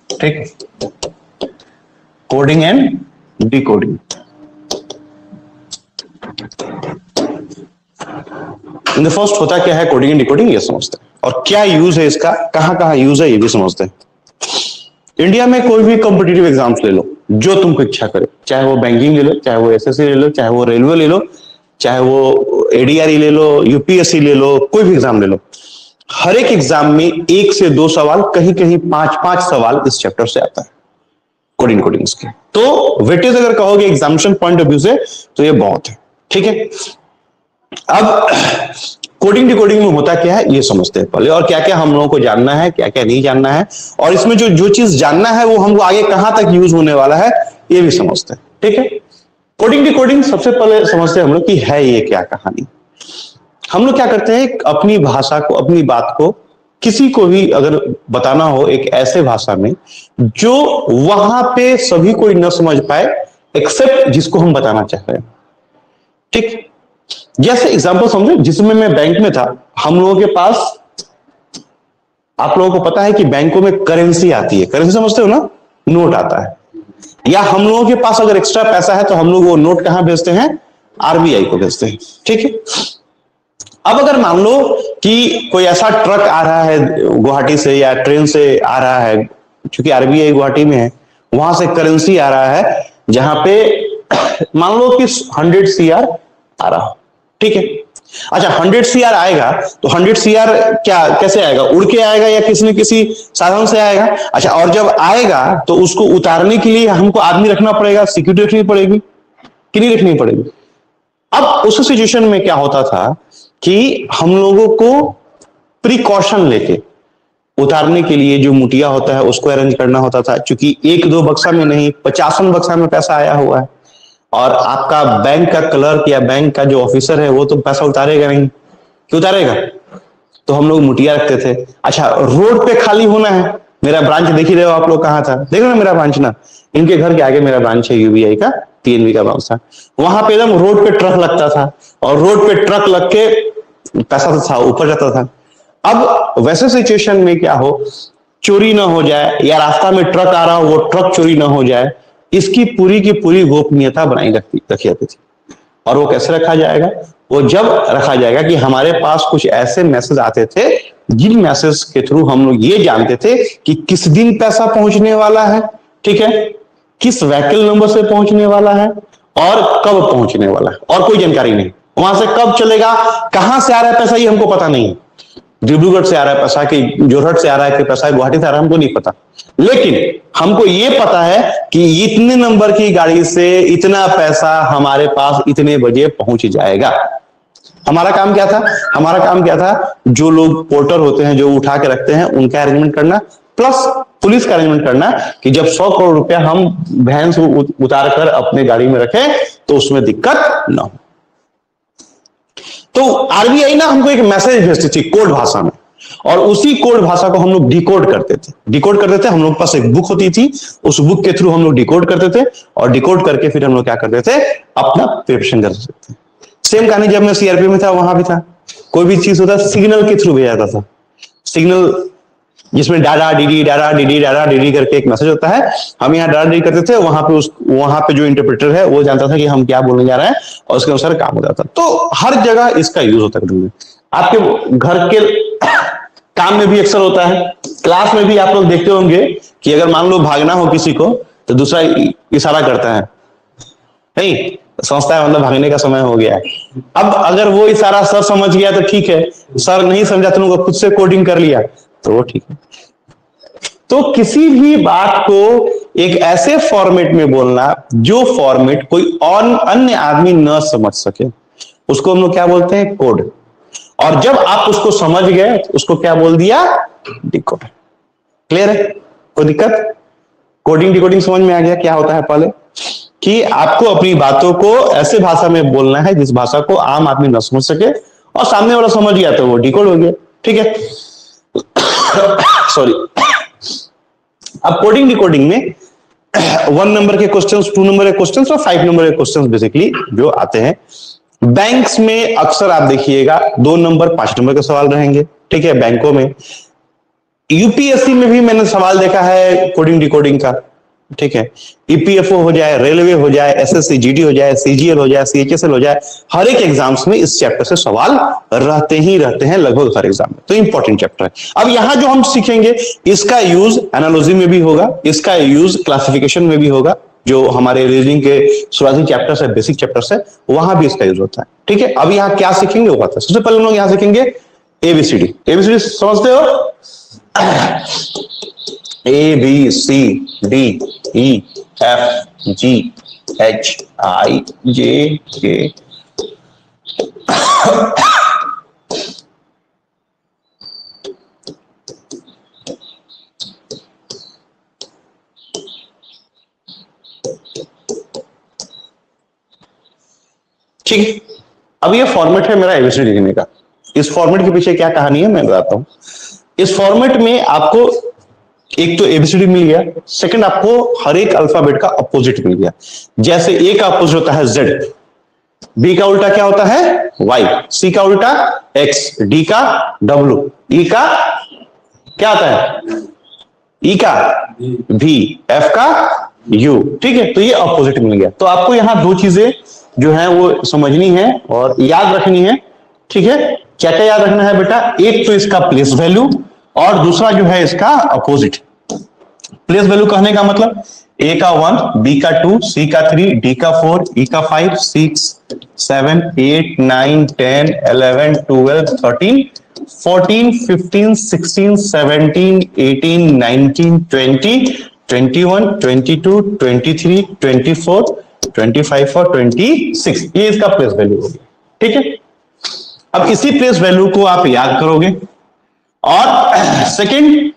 ठीक, coding and decoding. In the first होता क्या है कोडिंग एंड डिकोडिंग, ये समझते हैं, और क्या यूज है इसका, कहां कहां यूज है ये भी समझते हैं। इंडिया में कोई भी कॉम्पिटिटिव एग्जाम्स ले लो, जो तुमको इच्छा करे, चाहे वो बैंकिंग ले लो, चाहे वो एसएससी ले लो, चाहे वो रेलवे ले लो, चाहे वो एडीआरई ले लो, यूपीएससी ले लो, कोई भी एग्जाम ले लो, हर एक एग्जाम में 1 से 2 सवाल, कहीं कहीं 5-5 सवाल इस चैप्टर से आता है, कोडिंग कोडिंग्स के। तो वेटेज अगर कहोगे एग्जामिनेशन पॉइंट ऑफ व्यू से तो ये बहुत है, ठीक है। अब कोडिंग डिकोडिंग में होता क्या है ये समझते हैं पहले, और क्या क्या हम लोगों को जानना है, क्या क्या नहीं जानना है, और इसमें जो जो चीज जानना है वो हमको आगे कहां तक यूज होने वाला है ये भी समझते हैं, ठीक है। कोडिंग डिकोडिंग सबसे पहले समझते हैं हम लोग कि है ये क्या कहानी। हम लोग क्या करते हैं, अपनी भाषा को, अपनी बात को किसी को भी अगर बताना हो एक ऐसे भाषा में जो वहां पे सभी कोई न समझ पाए एक्सेप्ट जिसको हम बताना चाह रहे हैं, ठीक। जैसे एग्जांपल समझो, जिसमें मैं बैंक में था, हम लोगों के पास, आप लोगों को पता है कि बैंकों में करेंसी आती है, करेंसी समझते हो ना, नोट आता है, या हम लोगों के पास अगर एक्स्ट्रा पैसा है तो हम लोग वो नोट कहां भेजते हैं, आरबीआई को भेजते हैं, ठीक है। अब अगर मान लो कि कोई ऐसा ट्रक आ रहा है गुवाहाटी से या ट्रेन से आ रहा है, क्योंकि आरबीआई गुवाहाटी में है, वहां से करेंसी आ रहा है जहां पे मान लो कि 100 CR आ रहा हो, ठीक है। अच्छा 100 CR आएगा तो 100 CR क्या कैसे आएगा, उड़ के आएगा या किसी न किसी साधन से आएगा। अच्छा, और जब आएगा तो उसको उतारने के लिए हमको आदमी रखना पड़ेगा, सिक्योरिटी रखनी पड़ेगी कि नहीं रखनी पड़ेगी। अब उस सिचुएशन में क्या होता था कि हम लोगों को प्रिकॉशन लेके उतारने के लिए जो मुटिया होता है उसको अरेंज करना होता था, क्योंकि 1-2 बक्सा में नहीं 50 बक्सा में पैसा आया हुआ है, और आपका बैंक का क्लर्क या बैंक का जो ऑफिसर है वो तो पैसा उतारेगा नहीं, क्यों उतारेगा, तो हम लोग मुटिया रखते थे। अच्छा, रोड पे खाली होना है, मेरा ब्रांच देख ही रहे हो आप लोग, कहाँ था, देख रहे हो मेरा ब्रांच ना, इनके घर के आगे मेरा ब्रांच है, यूबीआई का पीएनबी का ब्रांच था, वहां पे एकदम रोड पे ट्रक लगता था, और रोड पे ट्रक लग के पैसा तो था ऊपर जाता था। अब वैसे सिचुएशन में क्या हो, चोरी ना हो जाए, या रास्ता में ट्रक आ रहा हो वो ट्रक चोरी ना हो जाए, इसकी पूरी की पूरी गोपनीयता बनाई रखी जाती थी। और वो कैसे रखा जाएगा, वो जब रखा जाएगा कि हमारे पास कुछ ऐसे मैसेज आते थे जिन मैसेज के थ्रू हम लोग ये जानते थे कि किस दिन पैसा पहुंचने वाला है, ठीक है, किस व्हीकल नंबर से पहुंचने वाला है और कब पहुंचने वाला है, और कोई जानकारी नहीं। वहां से कब चलेगा, कहां से आ रहा है पैसा, ये हमको पता नहीं है, डिब्रूगढ़ से आ रहा है पैसा कि जोरहट से आ रहा है कि पैसा गुवाहाटी से आ रहा है, हमको नहीं पता, लेकिन हमको ये पता है कि इतने नंबर की गाड़ी से इतना पैसा हमारे पास इतने बजे पहुंच जाएगा। हमारा काम क्या था, हमारा काम क्या था, जो लोग पोर्टर होते हैं जो उठा के रखते हैं उनका अरेंजमेंट करना, प्लस पुलिस का अरेंजमेंट करना कि जब 100 करोड़ रुपया हम वैन से उतार कर अपने गाड़ी में रखें तो उसमें दिक्कत ना हो। तो आरबीआई ना हमको एक मैसेज भेजती थी कोड भाषा में, और उसी कोड भाषा को हम लोग डिकोड करते थे। हम लोग के पास एक बुक होती थी, उस बुक के थ्रू हम लोग डिकोड करते थे, और डिकोड करके फिर हम लोग क्या करते थे, अपना प्रिपरेशन करते थे। सेम कहानी जब मैं सीआरपी में था वहां भी था, कोई भी चीज होता सिग्नल के थ्रू भेजा जाता था, सिग्नल जिसमें डाडा डीडी डाडा डीडी डाडा डीडी करके एक मैसेज होता है, हम यहाँ डाडा डीडी करते थे, वहां पे जो इंटरप्रेटर है वो जानता था कि हम क्या बोलने जा रहे हैं और उसके अनुसार काम हो जाता। तो हर जगह इसका यूज होता है, आपके घर के काम में भी अक्सर होता है, क्लास में भी आप लोग देखते होंगे कि अगर मान लो भागना हो किसी को तो दूसरा इशारा करता है, नहीं समझता है मतलब भागने का समय हो गया है। अब अगर वो इशारा सर समझ गया तो ठीक है, सर नहीं समझा तुम लोग खुद से कोडिंग कर लिया तो वो ठीक है। तो किसी भी बात को एक ऐसे फॉर्मेट में बोलना जो फॉर्मेट कोई और अन्य आदमी न समझ सके, उसको हम लोग क्या बोलते हैं, कोड। और जब आप उसको समझ गए तो उसको क्या बोल दिया, डिकोड। क्लियर है, कोई दिक्कत, कोडिंग डिकोडिंग समझ में आ गया क्या होता है पहले, कि आपको अपनी बातों को ऐसे भाषा में बोलना है जिस भाषा को आम आदमी न समझ सके, और सामने वाला समझ गया तो वो डिकोड हो गया, ठीक है। सॉरी। अब कोडिंग डिकोडिंग में 1 नंबर के क्वेश्चंस, 2 नंबर के क्वेश्चंस और 5 नंबर के क्वेश्चंस बेसिकली जो आते हैं। बैंक्स में अक्सर आप देखिएगा 2 नंबर 5 नंबर के सवाल रहेंगे, ठीक है, बैंकों में। यूपीएससी में भी मैंने सवाल देखा है कोडिंग डिकोडिंग का, ठीक है। ईपीएफओ हो जाए, रेलवे हो जाए, एसएससी जीडी हो जाए, सीजीएल हो जाए, सीएचएसएल हो जाए, हर एक एग्जाम्स में इस चैप्टर से सवाल रहते हैं लगभग हर एग्जाम में, तो इंपॉर्टेंट चैप्टर है। अब यहां जो हम सीखेंगे इसका यूज एनालॉजी में भी होगा, इसका यूज क्लासिफिकेशन में भी होगा, जो हमारे रीजनिंग के शुरुआती चैप्टर्स है, बेसिक चैप्टर्स है, वहां भी इसका यूज होता है, ठीक है। अब यहाँ क्या सीखेंगे वो बात है। सबसे पहले हम लोग यहाँ सीखेंगे एबीसीडी। एबीसीडी समझते हो? A B C D E F G H I J K ठीक है। अब ये फॉर्मेट है मेरा एबीसीडी लिखने का। इस फॉर्मेट के पीछे क्या कहानी है मैं बताता हूं। इस फॉर्मेट में आपको एक तो एबीसीडी मिल गया, सेकंड आपको हर एक अल्फाबेट का अपोजिट मिल गया। जैसे ए का अपोजिट होता है जेड, बी का उल्टा क्या होता है वाई, सी का उल्टा एक्स, डी का डब्ल्यू, ई का क्या होता है ई का भी, एफ का यू, ठीक है। तो ये अपोजिट मिल गया। तो आपको यहां दो चीजें जो है वो समझनी है और याद रखनी है, ठीक है। क्या क्या याद रखना है बेटा? एक तो इसका प्लेस वैल्यू और दूसरा जो है इसका अपोजिट। प्लेस वैल्यू कहने का मतलब ए का 1, बी का 2, सी का 3, डी का 4, ई का 5, 6, 7, 8, 9, 10, 11, 12, 13, 14, 15, 16, 17, 18, 19, 20, 21, 22, 23, 24, 25 और 26, ये इसका प्लेस वैल्यू हो गया, ठीक है। अब इसी प्लेस वैल्यू को आप याद करोगे और सेकंड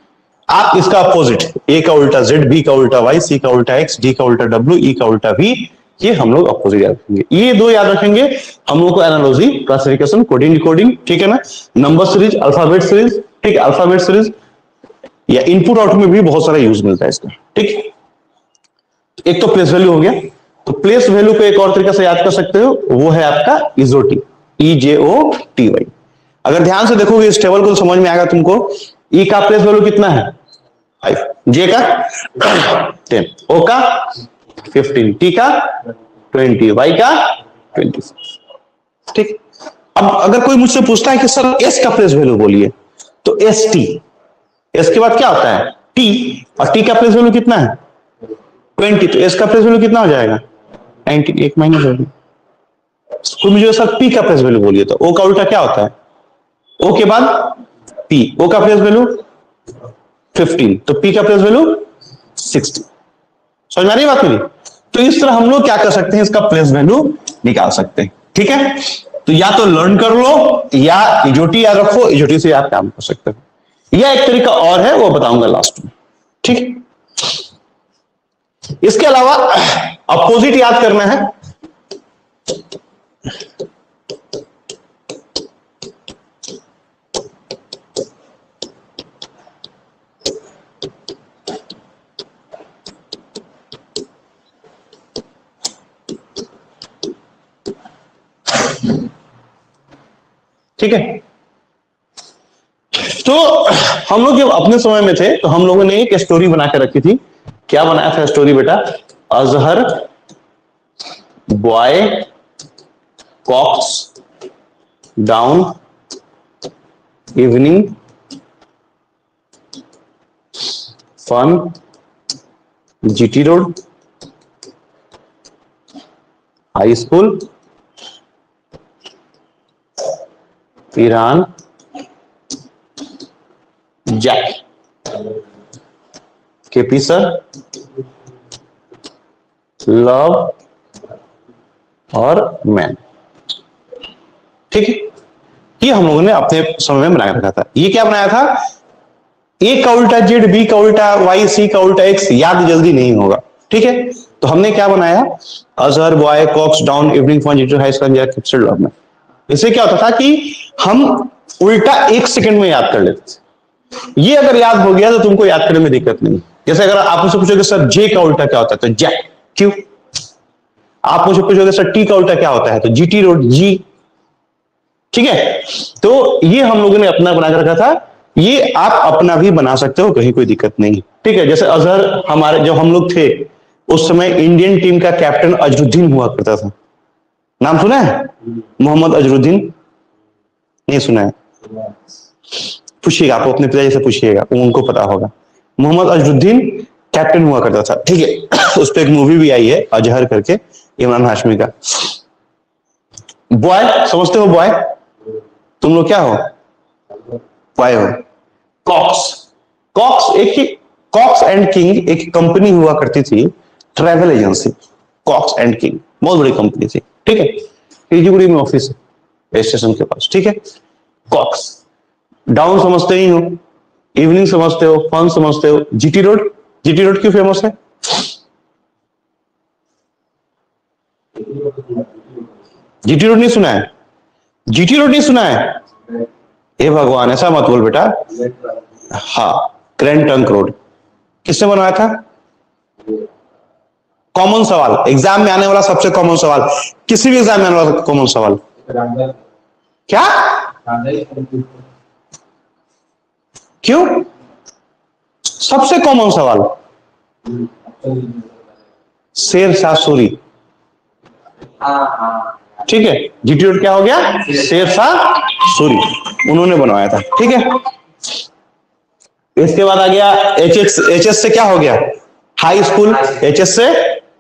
आप इसका अपोजिट, ए का उल्टा जेड, बी का उल्टा वाई, सी का उल्टा एक्स, डी का उल्टा डब्ल्यू, ई का उल्टा वी, ये हम लोग अपोजिट याद रखेंगे। ये दो याद रखेंगे हम लोग को एनालॉजी, क्लासिफिकेशन, कोडिंग डिकोडिंग, ठीक है ना। नंबर सीरीज, अल्फाबेट सीरीज, ठीक है। अल्फाबेट सीरीज या इनपुट आउटपुट में भी बहुत सारा यूज मिलता है इसका, ठीक है। एक तो प्लेस वैल्यू हो गया। तो प्लेस वैल्यू को एक और तरीके से याद कर सकते हो, वो है आपका इजोटी, EJOTY। अगर ध्यान से देखोगे इस टेबल को तो समझ में आएगा तुमको। ई का प्लेस वैल्यू कितना है 5, जे का 10, ओ का 15, टी का 20, वाई का 26, ठीक। अब अगर कोई मुझसे पूछता है कि सर एस का प्लेस वैल्यू बोलिए, तो ST, एस के बाद क्या होता है टी, और टी का प्लेस वैल्यू कितना है 20, तो एस का प्लेस वैल्यू कितना हो जाएगा 19, एक माइनस हो गया। कोई मुझे सर पी का प्लेस वैल्यू बोलिए, तो ओ का उल्टा क्या होता है ओ के बाद पी, ओ का प्लेस वैल्यू 15, तो पी का प्लेस वैल्यू 60। समझ में आ रही बात मेरी? तो इस तरह हम लोग क्या कर सकते हैं, इसका प्लेस वैल्यू निकाल सकते हैं, ठीक है। तो या तो लर्न कर लो या इजोटी याद रखो, इजोटी से आप काम कर सकते हो। यह एक तरीका और है, वो बताऊंगा लास्ट में, ठीक है। इसके अलावा अपोजिट याद करना है। ठीक है। तो हम लोग जब अपने समय में थे तो हम लोगों ने एक स्टोरी बना के रखी थी। क्या बनाया था स्टोरी बेटा? Azhar boy Cox down evening fun GT road high school Iran Jack KP sir love और मैन, ठीक है। ये हम लोगों ने अपने समय में बनाया रखा था। ये क्या बनाया था? ए का उल्टा जेड, बी का उल्टा वाई, सी का उल्टा एक्स, याद जल्दी नहीं होगा, ठीक है। तो हमने क्या बनाया? Azhar boy Cox down evening fun GT high school Jack KP love man. इससे क्या होता था कि हम उल्टा 1 सेकंड में याद कर लेते थे। ये अगर याद हो गया तो तुमको याद करने में दिक्कत नहीं। जैसे अगर आप मुझसे पूछोगे सर जे का उल्टा क्या होता है, तो जैक, क्यों? आप मुझे पूछोगे सर टी का उल्टा क्या होता है, तो जीटी रोड, जी, ठीक है। तो ये हम लोगों ने अपना बना कर रखा था ये आप अपना भी बना सकते हो, कहीं कोई दिक्कत नहीं। ठीक है, जैसे अजहर, हमारे जब हम लोग थे उस समय इंडियन टीम का कैप्टन अजरुद्दीन हुआ करता था। नाम सुना है? मोहम्मद अजरुद्दीन, नहीं सुना है? पूछिएगा, आप अपने पिताजी से पूछिएगा, उनको पता होगा। मोहम्मद अजरुद्दीन कैप्टन हुआ करता था। ठीक है, उस पर एक मूवी भी आई है अजहर करके, इमरान हाशमी का। बॉय समझते हो? बॉय, तुम लोग क्या हो? बॉय हो। कॉक्स, कॉक्स एक ही, कॉक्स एंड किंग एक कंपनी हुआ करती थी, travel agency. Cox and King बहुत बड़ी कंपनी थी। ठीक है, पीजीगुड़ी में ऑफिस है, स्टेशन के पास। ठीक है, कॉक्स। डाउन समझते ही हो, इवनिंग समझते हो, फन समझते हो। जीटी रोड, जीटी रोड क्यों फेमस है? जीटी रोड नहीं सुना है? जीटी रोड नहीं सुना है? हे भगवान, ऐसा मत बोल बेटा। हाँ, ग्रैंड ट्रंक रोड किसने बनवाया था? कॉमन सवाल, एग्जाम में आने वाला सबसे कॉमन सवाल, किसी भी एग्जाम में आने वाला कॉमन सवाल। क्या? क्यों? सबसे कॉमन सवाल। शेर शाह सूरी। ठीक है, जीटी रोड क्या हो गया? शेर शाह सूरी, उन्होंने बनवाया था। ठीक है, इसके बाद आ गया एचएस। एचएस से क्या हो गया? High school. एचएस से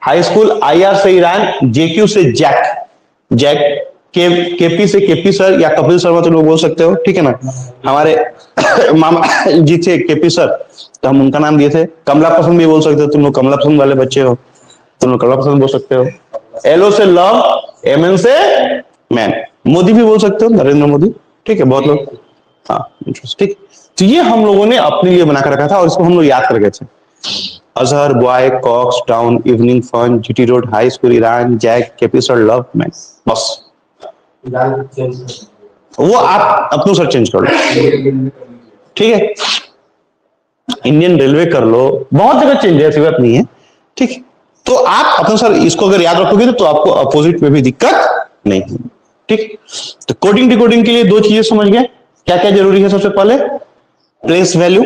हाई स्कूल, आईआर से ईरान, जेक्यू से जैक, जैक केपी से केपी सर या कपिल शर्मा तो लोग बोल सकते हो। ठीक है ना, हमारे मामा जी थे केपी सर, तो हम उनका नाम दिए थे। कमला पसंद भी बोल सकते हो, तुम लोग कमला पसंद वाले बच्चे हो, तुम लोग कमला पसंद बोल सकते हो। एलओ से लव, एमएन से मैन। मोदी भी बोल सकते हो, नरेंद्र मोदी। ठीक है, बहुत लोग। हाँ, ठीक। तो ये हम लोगों ने अपने लिए बनाकर रखा था और इसको हम लोग याद कर गए थे। Azhar, boy, Cox, town, evening fun, GT road, high school, Iran, Jack, KP sir, love, man, बस। वो आप अपने सर चेंज कर लो। ठीक है, इंडियन रेलवे कर लो, बहुत जगह चेंज है, ऐसी बात नहीं है। ठीक, तो आप अपने सर इसको अगर याद रखोगे तो आपको अपोजिट में भी दिक्कत नहीं है। ठीक, तो कोडिंग डिकोडिंग के लिए दो चीजें समझ गए, क्या क्या जरूरी है? सबसे पहले प्लेस वैल्यू,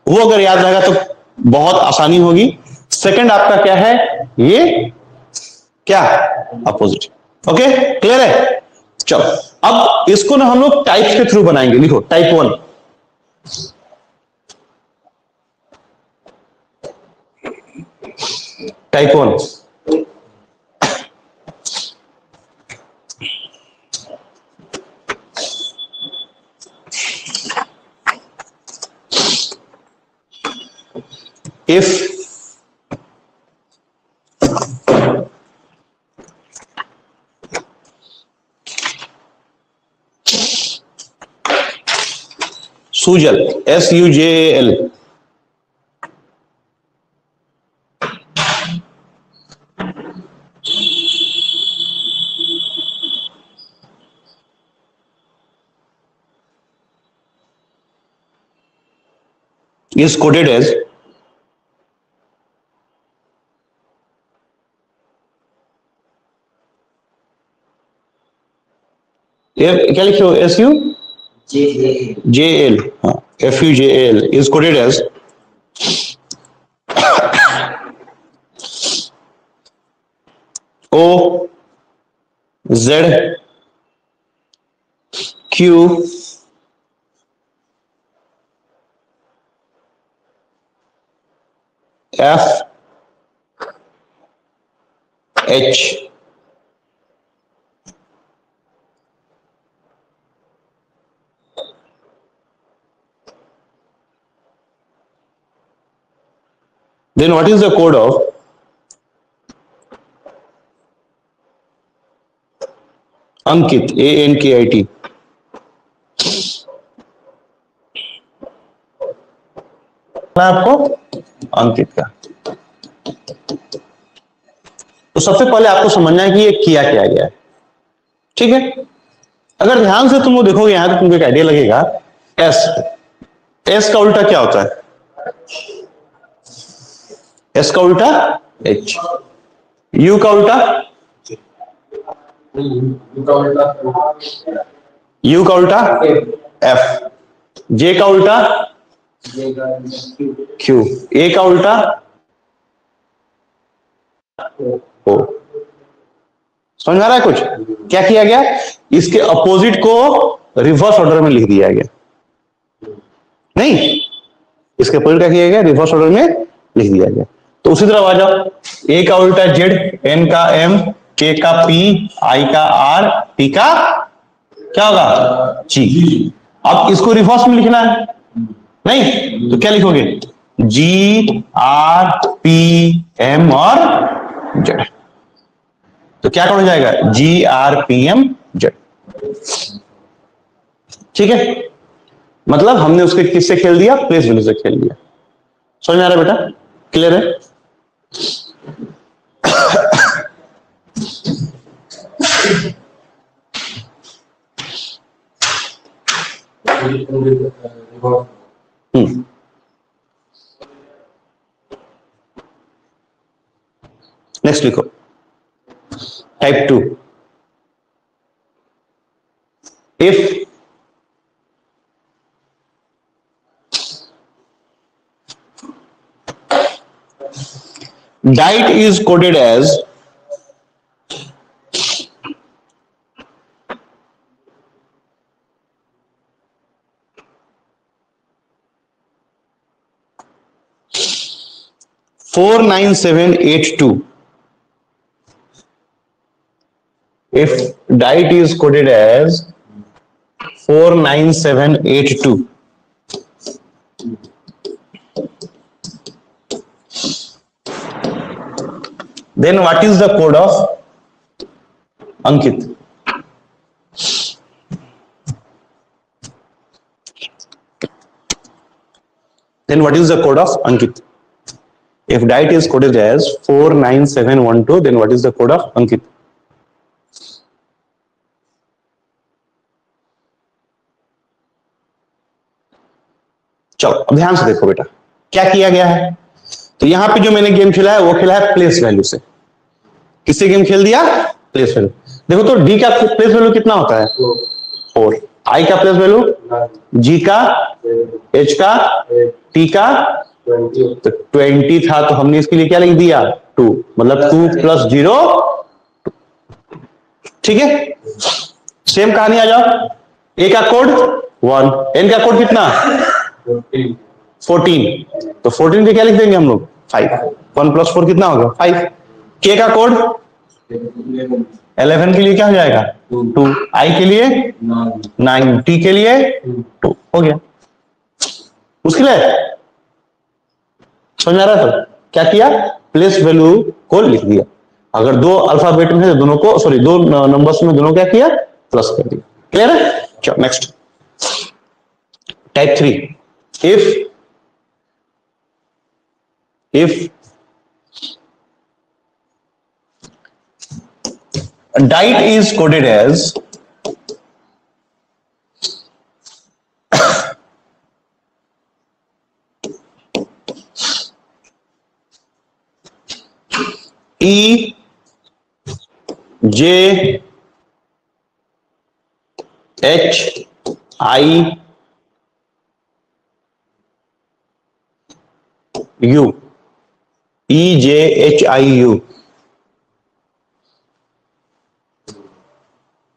वो अगर याद रहेगा तो बहुत आसानी होगी। सेकंड आपका क्या है? ये क्या? अपोजिट। ओके, क्लियर है? चलो, अब इसको ना हम लोग टाइप्स के थ्रू बनाएंगे। लिखो type 1। Type 1, if Sujal, SUJAL, is coded as क्या लिखे हो? SUJAL, हाँ, FUJAL is coded as O Z Q F H then what is the code of Ankit, ANKIT? आपको अंकित का। तो सबसे पहले आपको समझना है कि ये किया क्या गया है। ठीक है, अगर ध्यान से तुम वो देखोगे यहां तो तुमको एक आइडिया लगेगा। एस, एस का उल्टा क्या होता है? एस का उल्टा एच, यू का उल्टा, यू का उल्टा एफ, जे का उल्टा क्यू, ए का उल्टा ओ। समझ में आ रहा है कुछ? क्या किया गया, इसके अपोजिट को रिवर्स ऑर्डर में लिख दिया गया। नहीं, इसके अपोजिट क्या किया गया, रिवर्स ऑर्डर में लिख दिया गया। तो उसी तरह आ जाओ, ए का उल्टा जेड, एन का एम, के का पी, आई का आर, टी का क्या होगा, जी। अब इसको रिवर्स में लिखना है, नहीं तो क्या लिखोगे, जी आर पी एम और जेड। तो क्या हो जाएगा, जी आर पी एम जेड। ठीक है, मतलब हमने उसके किससे खेल दिया, प्लेस वैल्यू से खेल दिया। समझ में आ रहा है बेटा, क्लियर है? नेक्स्ट लिखो, type 2, if diet is coded as four 9,782, if diet is coded as 49782, then what is the code of Ankit? Then what is the code of Ankit? If diet is coded as 49712, then what is the code of Ankit? चलो अब ध्यान से देखो बेटा, क्या किया गया है। तो यहां पे जो मैंने गेम खेला है वो खेला है प्लेस वैल्यू से। किससे गेम खेल दिया, प्लेस वैल्यू। देखो तो डी का प्लेस वैल्यू कितना होता है, 4, आई का प्लेस वैल्यू, जी का, एच का, टी का, तो 20 था तो हमने इसके लिए क्या लिख दिया, 2, मतलब 2 + 0 2। ठीक है, सेम कहानी आ जाओ, ए का कोड 1, एन का कोड कितना 14, तो 14 पे क्या लिख देंगे हम लोग 5, 1 + 4 कितना होगा 5। के का कोड 11 के लिए क्या हो जाएगा 2, आई के लिए 9, टी के लिए 2, हो गया। मुश्किल है, समझ में आ रहा है? तो क्या किया, प्लेस वैल्यू को लिख दिया। अगर दो अल्फाबेट में है तो दोनों को, सॉरी दो नंबर्स में दोनों क्या किया, प्लस कर दिया। क्लियर है? चलो next, type 3, if diet is coded as E J H I U, E J H I U,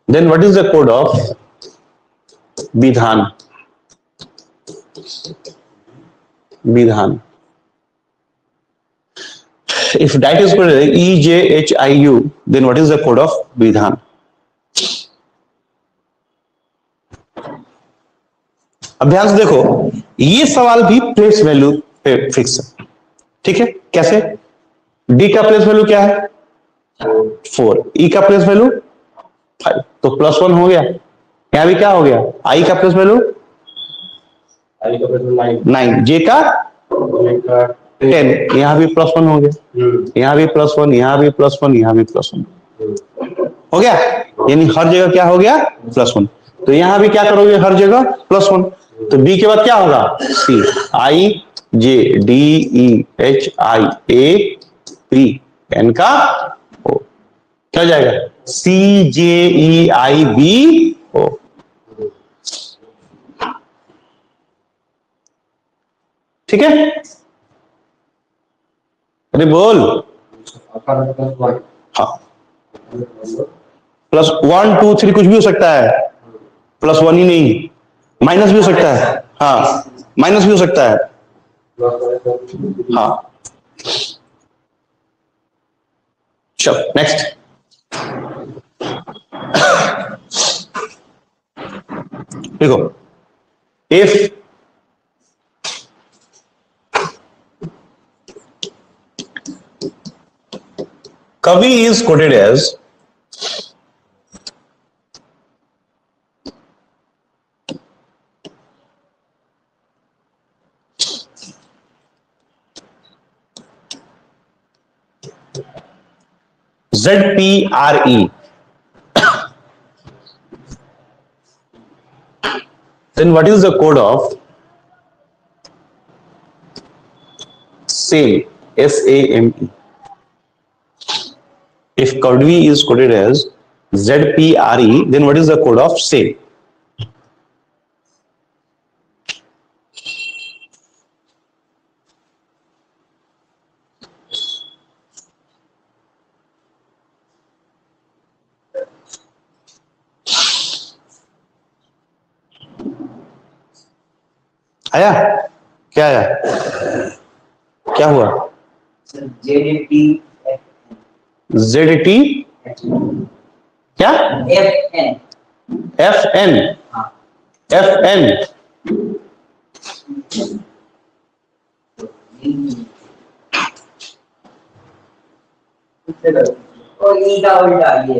then what is the code of Bidhan? Bidhan. If diet is coded as E J H I U, then what is the code of Bidhan? अब ध्यान से देखो, ये सवाल भी place value पे fix है। ठीक है, कैसे, डी का प्लेस वैल्यू क्या है 4, ई का प्लेस वैल्यू 5, तो +1 हो गया। यहां भी क्या हो गया, आई का प्लेस वैल्यू 9, जे का 10, यहां भी +1 हो गया, यहां भी +1, यहां भी +1, यहां भी +1 हो गया। यानी हर जगह क्या हो गया +1। तो यहां भी क्या करोगे, हर जगह +1। तो बी के बाद क्या होगा, C, I J D E H I A P N का ओ, क्या हो जाएगा सी जे ई आई बी ओ। ठीक है, अरे बोल। हाँ, +1 2 3 कुछ भी हो सकता है, +1 ही नहीं, माइनस भी हो सकता है। हाँ, माइनस भी हो सकता है। हाँ, चलो नेक्स्ट। देखो, इफ कवि is coded as ZPRE, then what is the code of SAME? SAME. If Kadvi is coded as ZPRE, then what is the code of SAME? आया? क्या आया? क्या हुआ? ZT क्या? FN FN उल्टा उल्टा ये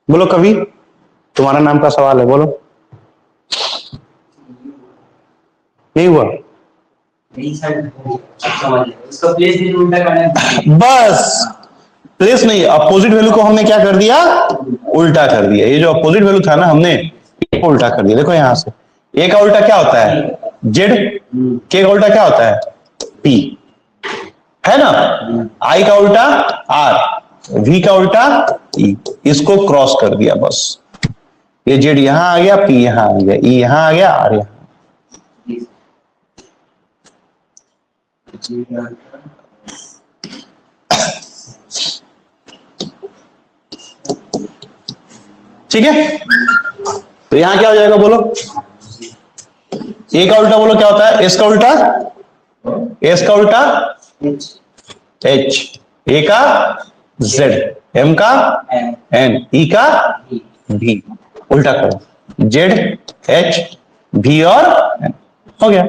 बोलो कवि, तुम्हारा नाम का सवाल है, बोलो। नहीं हुआ? उसका प्लेस भी उल्टा करना। बस प्लेस नहीं, अपोजिट वैल्यू को हमने क्या कर दिया? उल्टा कर दिया। ये जो अपोजिट वैल्यू था ना, हमने उल्टा कर दिया। देखो यहां से ए का उल्टा क्या होता है? जेड। के का उल्टा क्या होता है? पी, है ना? आई का उल्टा आर, वी का उल्टा ई। इसको क्रॉस कर दिया बस। ये जेड यहां आ गया, पी यहां आ गया, ई यहां आ गया, आर यहां। ठीक है, तो यहां क्या हो जाएगा बोलो? ए का उल्टा बोलो क्या होता है? एस का उल्टा, एस का उल्टा एच, ए का जेड, एम का एन, ई का भी। उल्टा करो, जेड एच भी और एन, हो गया।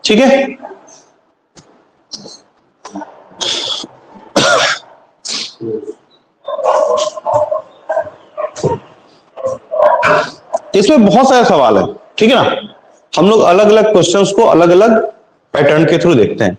ठीक है, इसमें बहुत सारे सवाल है, ठीक है ना? हम लोग अलग अलग क्वेश्चंस को अलग अलग पैटर्न के थ्रू देखते हैं।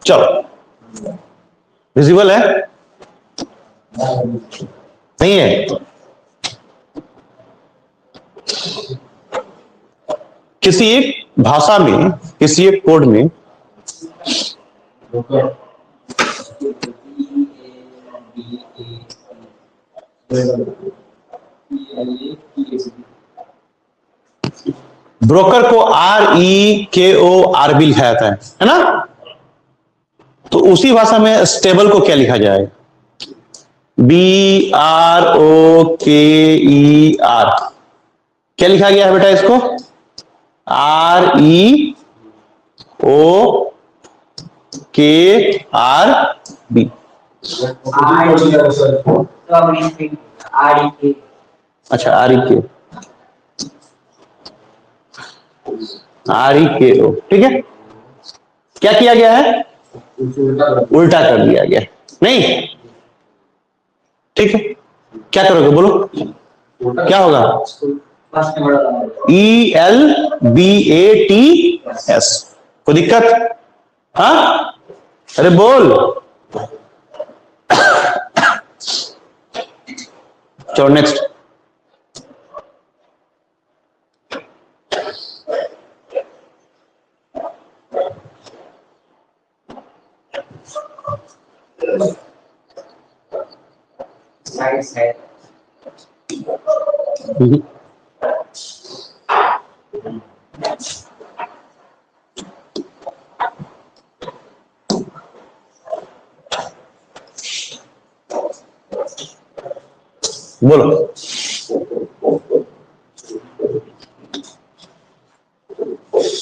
चलो, विजिबल है? नहीं है? किसी एक भाषा में, किसी एक कोड में ब्रोकर को REKORB लिखा जाता है ना? तो उसी भाषा में स्टेबल को क्या लिखा जाएगा? BROKER। क्या लिखा गया है बेटा इसको? REOKRB। अच्छा, REK। REKO, ठीक है। क्या किया गया है? उल्टा कर दिया गया, नहीं ठीक है। क्या करोगे बोलो, क्या होगा? ELBATS, कोई दिक्कत? हाँ, अरे बोल। चलो नेक्स्ट। साइड साइड बोलो।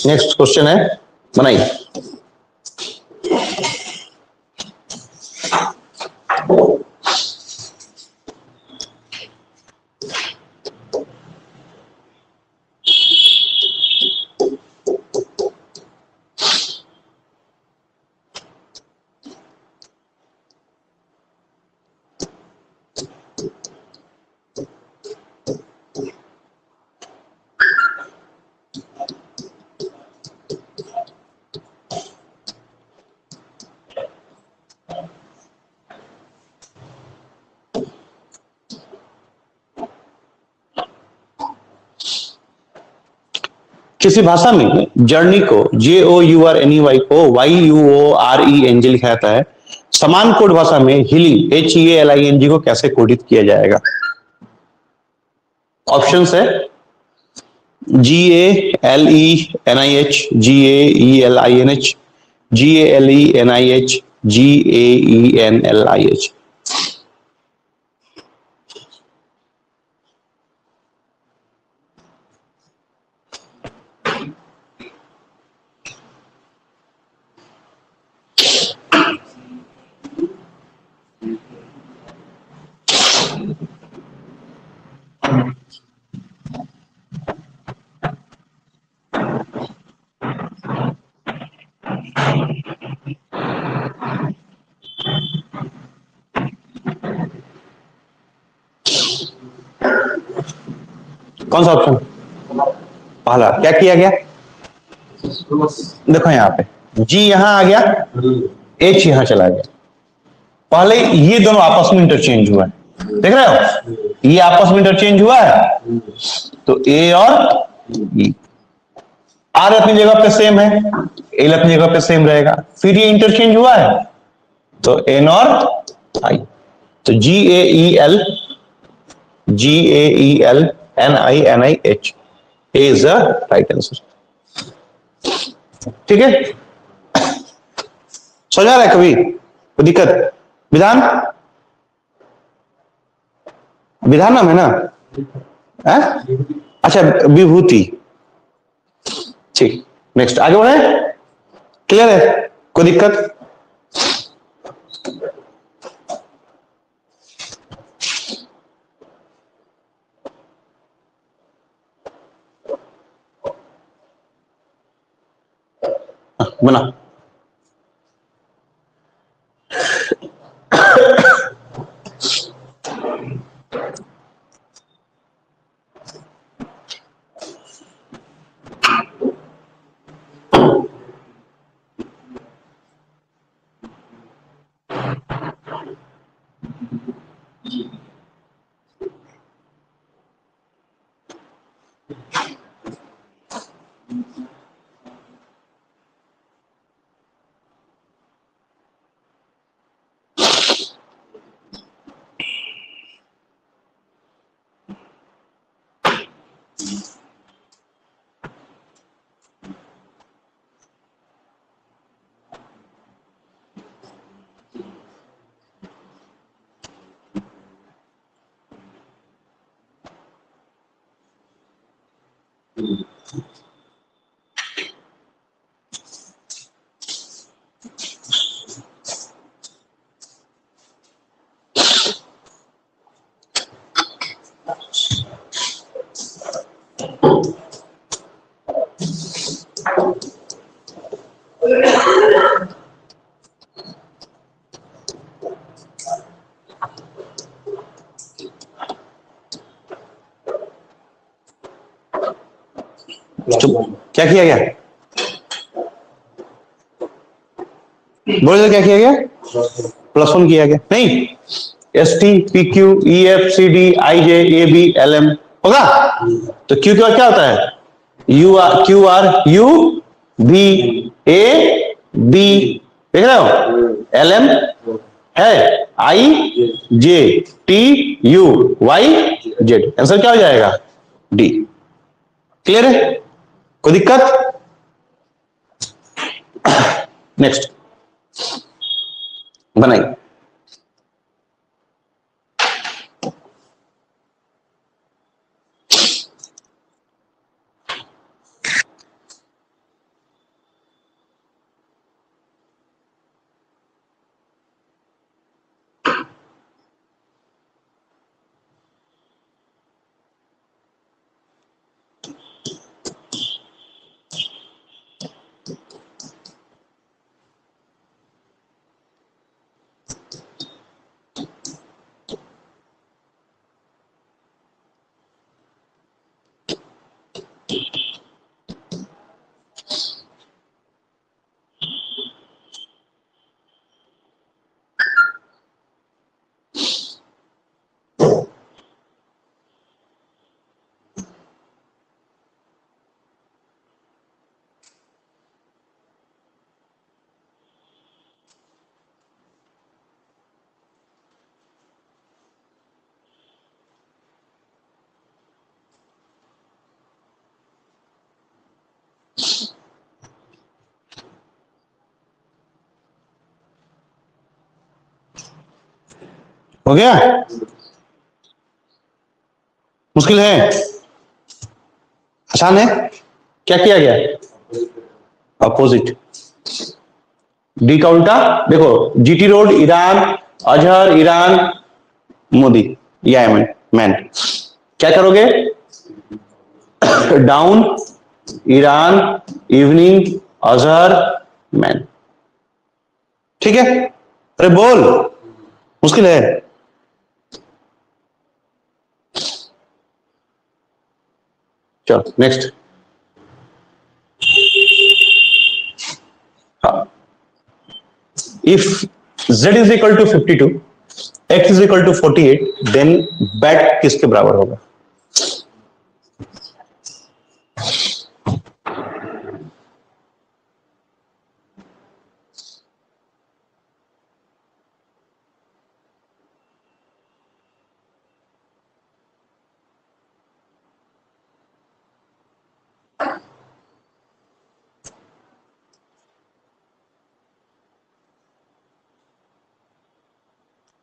नेक्स्ट क्वेश्चन है, बनाइए। किसी भाषा में जर्नी को JOURNEY को YUORENG लिखा जाता है, समान कोड भाषा में हीलिंग HEALING को कैसे कोडित किया जाएगा? ऑप्शंस है GALENIH, GAELINH, GALENIH, GAENLIH। कौन सा ऑप्शन? पहला। क्या किया गया? देखो यहां पे G यहां आ गया, H यहां चला गया। पहले ये दोनों आपस में इंटरचेंज हुआ है, देख रहे हो? ये आपस में इंटरचेंज हुआ है, तो A और E। R अपनी जगह पे सेम है, L अपनी जगह पे सेम रहेगा। फिर ये इंटरचेंज हुआ है, तो N और I, तो GAEL NINIH A is the right answer। ठीक है, समझ आ रहा है? कभी कोई दिक्कत? विधान, विधान नाम है ना? है? अच्छा, विभूति। ठीक, नेक्स्ट आगे बढ़े। क्लियर है? कोई दिक्कत? बना। क्या किया गया? बोलो क्या किया गया? +1 किया गया। नहीं, ST PQ EF CD IJ AB LM होगा। तो Q का क्या होता है? QR U B A B, देख रहे हो? LM है I J T U Y Z। Answer क्या हो जाएगा? D। क्लियर है? कोई दिक्कत? नेक्स्ट बनाइए। हो गया? मुश्किल है? आसान है? क्या किया गया? अपोजिट। डी का उल्टा देखो, GT road Iran, Azhar Iran, Modi Yemen man. क्या करोगे? Down Iran, evening Azhar man. ठीक है? अरे बोल, मुश्किल है? चलो next. If z is equal to 52, x is equal to 48, then bat किसके बराबर होगा?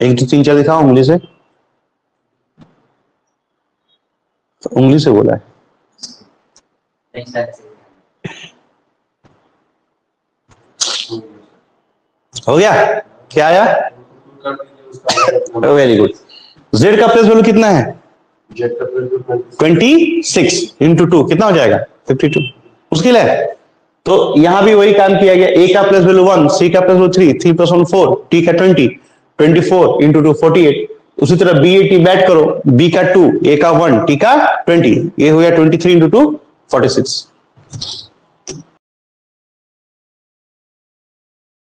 एक दो तीन चार दिखाओ उंगली से। उंगली से बोला है। हो गया? क्या आया? Very good. z का प्लेस वैल्यू कितना है? 26 इंटू 2 कितना हो जाएगा? 52। मुश्किल है? तो यहां भी वही काम किया गया। a का प्लेस वैल्यू 1, c का प्लेस वैल्यू 3, 3 + 1 4, t का 20, 24 इंटू 2 48। उसी तरह b a t बैट करो, b का 2, a का 1, t का 20, ये हो गया 23 इंटू 2 46।